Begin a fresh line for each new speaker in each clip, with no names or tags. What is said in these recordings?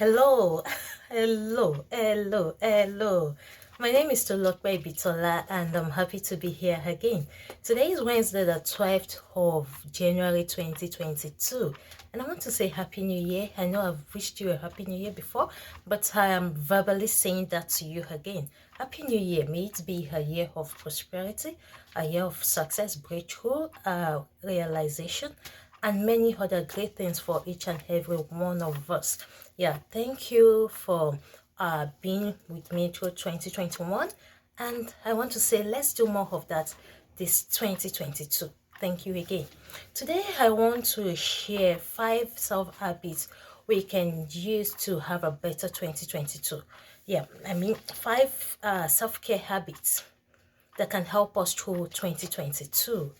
Hello, hello. My name is Tolokwe Bitola and I'm happy to be here again. Today is Wednesday, the 12th of January 2022. And I want to say Happy New Year. I know I've wished you a Happy New Year before, but I am verbally saying that to you again. Happy New Year. May it be a year of prosperity, a year of success, breakthrough, realization, and many other great things for each and every one of us. Yeah, thank you for being with me through 2021, and I want to say let's do more of that this 2022. Thank you again. Today I want to share 5 self habits we can use to have a better 2022. Yeah, I mean 5 self-care habits that can help us through 2022.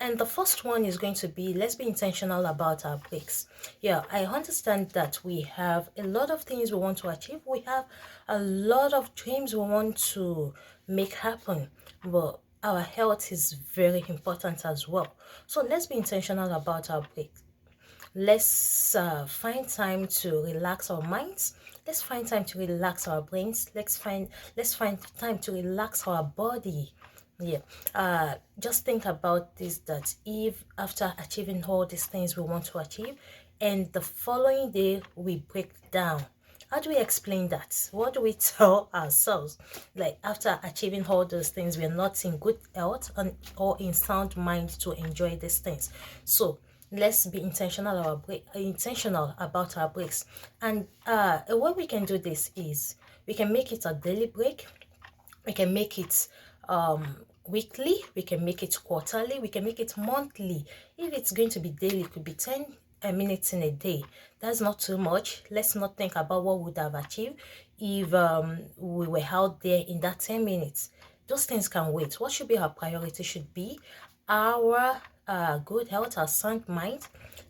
And the first one is going to be, let's be intentional about our breaks. Yeah, I understand that we have a lot of things we want to achieve. We have a lot of dreams we want to make happen. But our health is very important as well. So let's be intentional about our breaks. Let's find time to relax our minds. Let's find time to relax our brains. Let's find time to relax our body. Yeah. Just think about this, that if after achieving all these things we want to achieve and the following day we break down, how do we explain that? What do we tell ourselves? Like after achieving all those things, we're not in good health or in sound mind to enjoy these things. So let's be intentional about our breaks. And a way we can do this is we can make it a daily break. We can make it weekly, we can make it quarterly, we can make it monthly. If it's going to be daily, it could be 10 minutes in a day. That's not too much. Let's not think about what we would have achieved if we were out there in that 10 minutes. Those things can wait. What should be our priority should be our good health, our sound mind,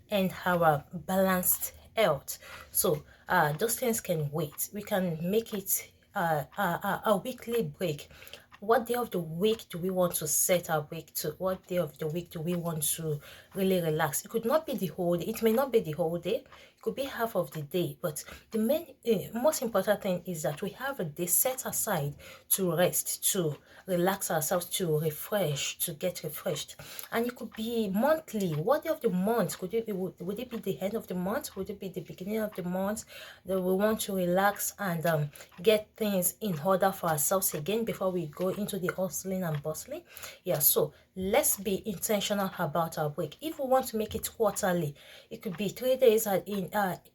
and our balanced health. So those things can wait. We can make it a weekly break. What day of the week do we want to set our break to? What day of the week do we want to really relax? It could not be the whole day. It may not be the whole day. It could be half of the day. But the most important thing is that we have a day set aside to rest, to relax ourselves, to refresh, to get refreshed. And it could be monthly. What day of the month could it be? Would it be the end of the month? Would it be the beginning of the month that we want to relax and get things in order for ourselves again before we go into the hustling and bustling? Yeah, so let's be intentional about our break. If we want to make it quarterly, it could be 3 days in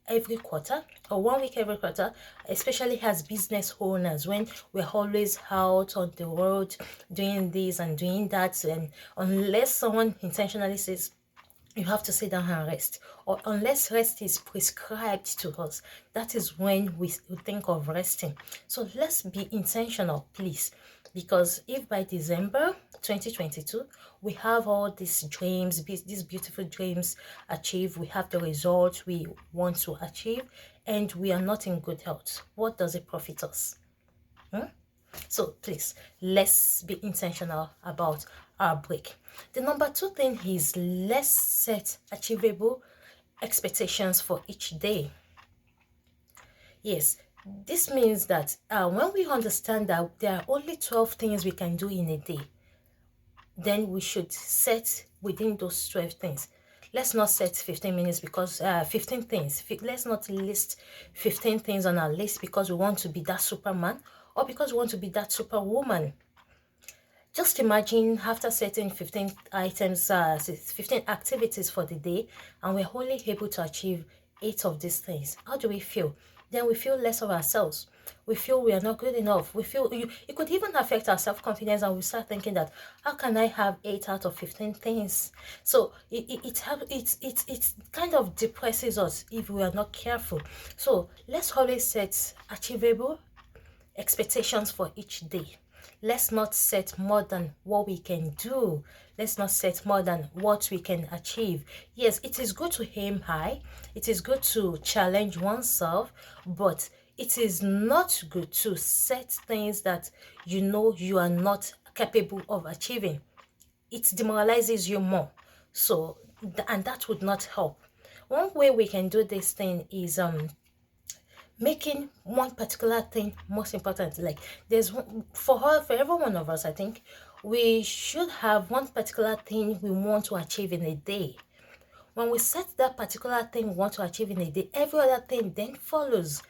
every quarter or 1 week every quarter, especially as business owners when we're always out on the road doing this and doing that. And unless someone intentionally says you have to sit down and rest, or unless rest is prescribed to us, that is when we think of resting. So let's be intentional, please, because if by December 2022 we have all these dreams, these beautiful dreams achieved, we have the results we want to achieve, and we are not in good health, what does it profit us? So please, let's be intentional about our break. The number 2 thing is let's set achievable expectations for each day. Yes, this means that when we understand that there are only 12 things we can do in a day, then we should set within those 12 things. Let's not set 15 minutes because 15 things. Let's not list 15 things on our list because we want to be that Superman or because we want to be that Superwoman. Just imagine after setting 15 items, 15 activities for the day, and we're only able to achieve 8 of these things. How do we feel? Then we feel less of ourselves. We feel we are not good enough. We feel it could even affect our self-confidence, and we start thinking that how can I have 8 out of 15 things? So it kind of depresses us if we are not careful. So let's always set achievable expectations for each day. Let's not set more than what we can do. Let's not set more than what we can achieve. Yes, it is good to aim high. It is good to challenge oneself, but it is not good to set things that you know you are not capable of achieving. It demoralizes you more. So, and that would not help. One way we can do this thing is making one particular thing most important. Like there's for every one of us, I think we should have one particular thing we want to achieve in a day. When we set that particular thing we want to achieve in a day, every other thing then follows.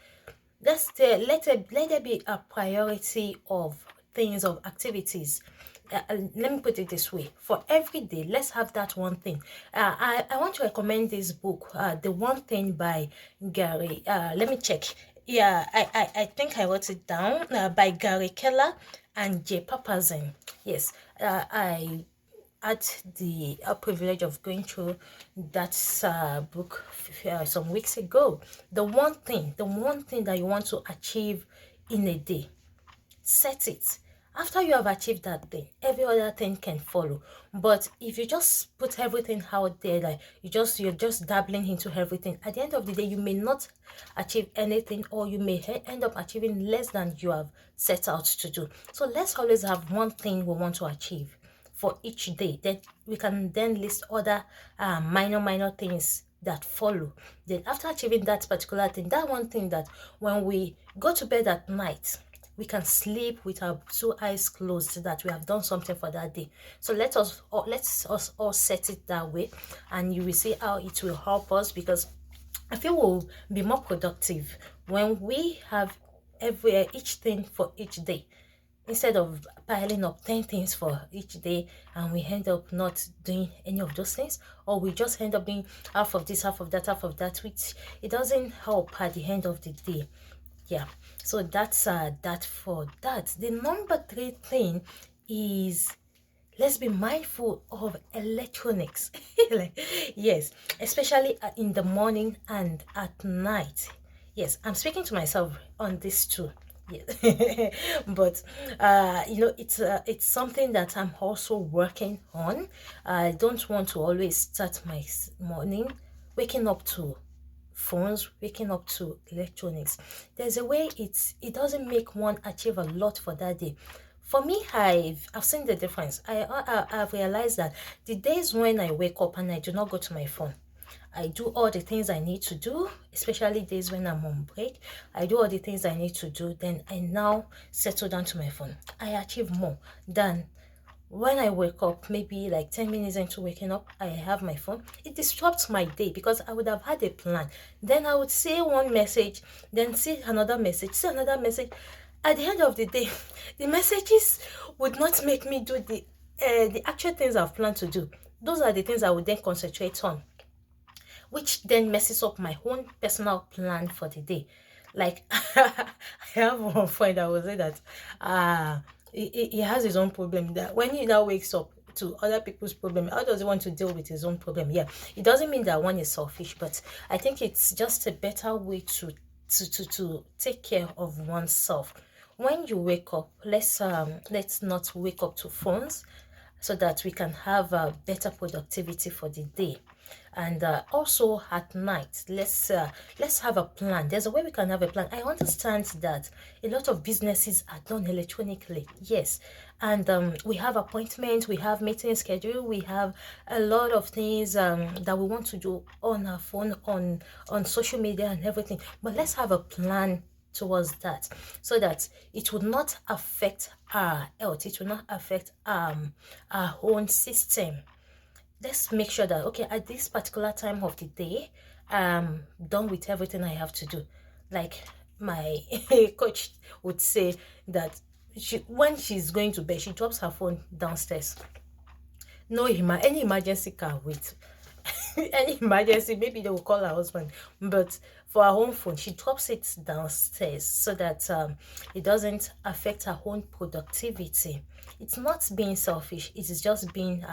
Let there be a priority of things, of activities. Let me put it this way: for every day, let's have that one thing. I want to recommend this book, The One Thing by Gary. Let me check. Yeah, I think I wrote it down, by Gary Keller and Jay Papasan. Yes, I had the privilege of going through that book some weeks ago. The one thing that you want to achieve in a day, set it. After you have achieved that thing, every other thing can follow. But if you just put everything out there, like you're just dabbling into everything, at the end of the day you may not achieve anything, or you may end up achieving less than you have set out to do. So let's always have one thing we want to achieve for each day. Then we can then list other minor things that follow. Then after achieving that particular thing, that one thing, that when we go to bed at night, we can sleep with our two eyes closed, so that we have done something for that day. So let's us all set it that way, and you will see how it will help us, because I feel we'll be more productive when we have each thing for each day, instead of piling up 10 things for each day, and we end up not doing any of those things, or we just end up doing half of this, half of that, which it doesn't help at the end of the day. Yeah, so that's that for that. The number 3 thing is, let's be mindful of electronics. Like, yes, especially in the morning and at night. Yes, I'm speaking to myself on this too. Yes. But it's something that I'm also working on. I don't want to always start my morning waking up to phones, waking up to electronics. There's a way it doesn't make one achieve a lot for that day. For me, I've seen the difference. I've realized that the days when I wake up and I do not go to my phone, I do all the things I need to do, especially days when I'm on break. I do all the things I need to do, then I now settle down to my phone. I achieve more than when I wake up, maybe like 10 minutes into waking up, I have my phone. It disrupts my day, because I would have had a plan. Then I would see one message, then see another message, see another message. At the end of the day, the messages would not make me do the actual things I've planned to do. Those are the things I would then concentrate on, which then messes up my own personal plan for the day. Like, I have one friend that will say that he has his own problem, that when he now wakes up to other people's problem, how does he want to deal with his own problem? Yeah, it doesn't mean that one is selfish, but I think it's just a better way to take care of oneself. When you wake up, let's not wake up to phones, so that we can have a better productivity for the day. And also at night, let's have a plan. There's a way we can have a plan. I understand that a lot of businesses are done electronically, yes, and we have appointments, we have meeting schedule, we have a lot of things that we want to do on our phone, on social media and everything. But let's have a plan towards that, so that it would not affect our health, it will not affect our own system. Let's make sure that, okay, at this particular time of the day, I'm done with everything I have to do. Like my coach would say that when she's going to bed, she drops her phone downstairs. No, any emergency can wait. Any emergency, maybe they will call her husband, but for her own phone, she drops it downstairs, so that it doesn't affect her own productivity. It's not being selfish, it is just being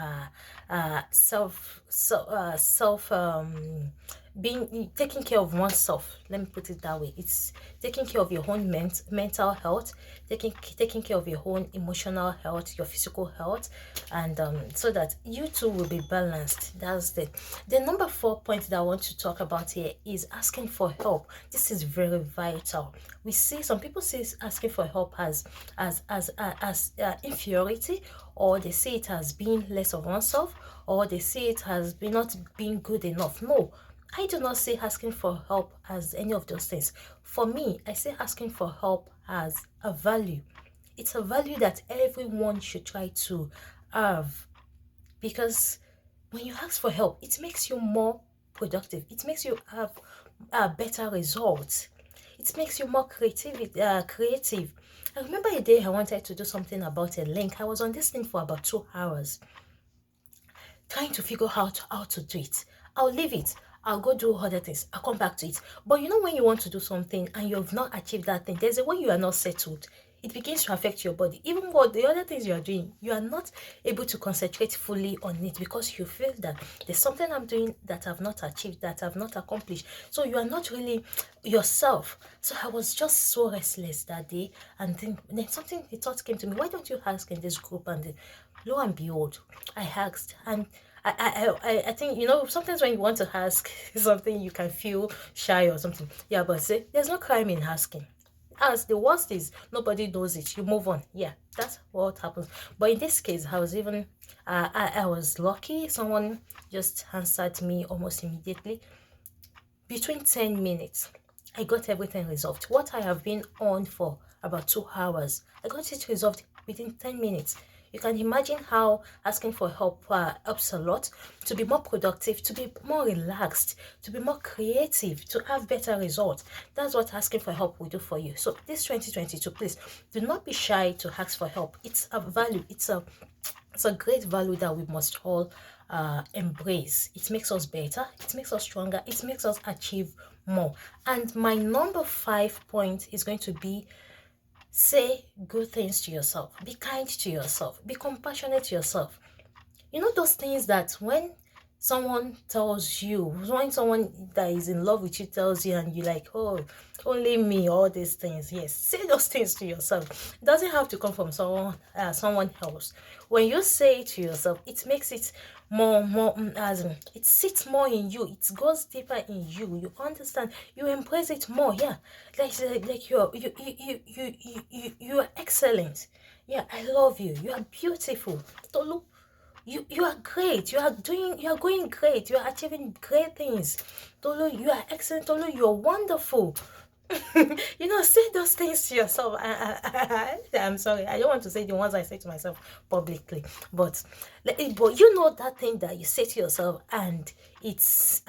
being taking care of oneself. Let me put it that way. It's taking care of your own mental health, taking care of your own emotional health, your physical health, and so that you too will be balanced. That's the number 4 point that I want to talk about here is asking for help. This is very vital. We see some people see asking for help as inferiority, or they see it as being less of oneself, or they see it as not being good enough. No, I do not see asking for help as any of those things. For me, I see asking for help as a value. It's a value that everyone should try to have, because when you ask for help, it makes you more productive. It makes you have better results. It makes you more creative. I remember a day I wanted to do something about a link. I was on this thing for about 2 hours trying to figure out how to do it. I'll leave it. I'll go do other things. I'll come back to it. But you know, when you want to do something and you've not achieved that thing, there's a way you are not settled. It begins to affect your body. Even what the other things you are doing, you are not able to concentrate fully on it because you feel that there's something I'm doing that I've not achieved, that I've not accomplished. So you are not really yourself. So I was just so restless that day. And then something, the thought came to me, why don't you ask in this group? And lo and behold, I asked. And I think, you know, sometimes when you want to ask something, you can feel shy or something. Yeah, but say, there's no crime in asking. As the worst is, nobody knows it. You move on. Yeah, that's what happens. But in this case, I was even, I was lucky. Someone just answered me almost immediately. Between 10 minutes, I got everything resolved. What I have been on for about 2 hours, I got it resolved within 10 minutes. You can imagine how asking for help helps a lot to be more productive, to be more relaxed, to be more creative, to have better results. That's what asking for help will do for you. So this 2022, please do not be shy to ask for help. It's a value. It's a great value that we must all embrace. It makes us better. It makes us stronger. It makes us achieve more. And my number 5 point is going to be: say good things to yourself. Be kind to yourself. Be compassionate to yourself. You know those things that when someone tells you, when someone that is in love with you tells you, and you're like, oh, only me, all these things. Yes, say those things to yourself. It doesn't have to come from someone else. When you say it to yourself, it makes it more as in, it sits more in you. It goes deeper in you. You understand. You embrace it more. Yeah, like you are excellent. Yeah, I love you. You are beautiful. Tolu, you are great. You are going great. You are achieving great things. Tolu, you are excellent. Tolu, you are wonderful. You know, say those things to yourself. I'm sorry, I don't want to say the ones I say to myself publicly, but you know that thing that you say to yourself, and it's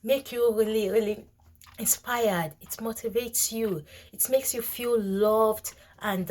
make you really inspired. It motivates you. It makes you feel loved and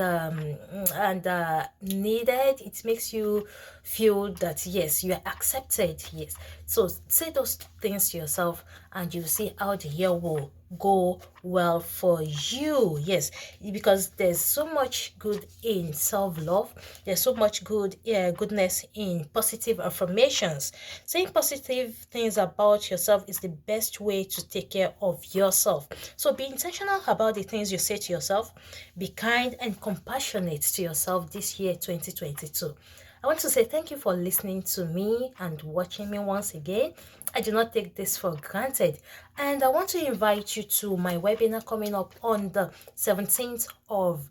needed. It makes you feel that yes, you are accepted. Yes, so say those things to yourself, and you see how the year will go well for you. Yes, because there's so much good in self-love. There's so much goodness in positive affirmations. Saying positive things about yourself is the best way to take care of yourself. So be intentional about the things you say to yourself. Be kind and compassionate to yourself this year 2022. I want to say thank you for listening to me and watching me once again. I do not take this for granted. And I want to invite you to my webinar coming up on the 17th of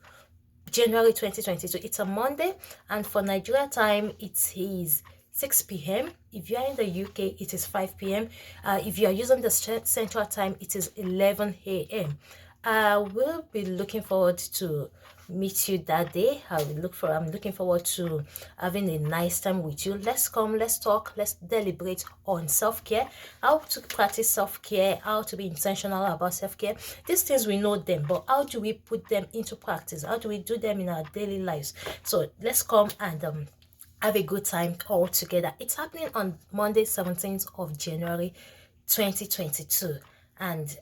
January 2022. It's a Monday, and for Nigeria time, it is 6 p.m. If you are in the UK, it is 5 p.m. If you are using the Central Time, it is 11 a.m. I will be looking forward to meet you that day. I'm looking forward to having a nice time with you. Let's come, let's talk, let's deliberate on self-care, how to practice self-care, how to be intentional about self-care. These things, we know them, but how do we put them into practice? How do we do them in our daily lives? So let's come and have a good time all together. It's happening on Monday, 17th of January 2022, and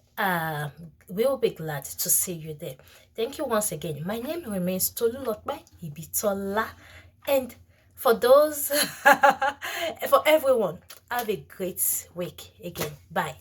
we'll be glad to see you there. Thank you once again. My name remains Tolulokpe Ibitola, and for those for everyone, have a great week again. Bye.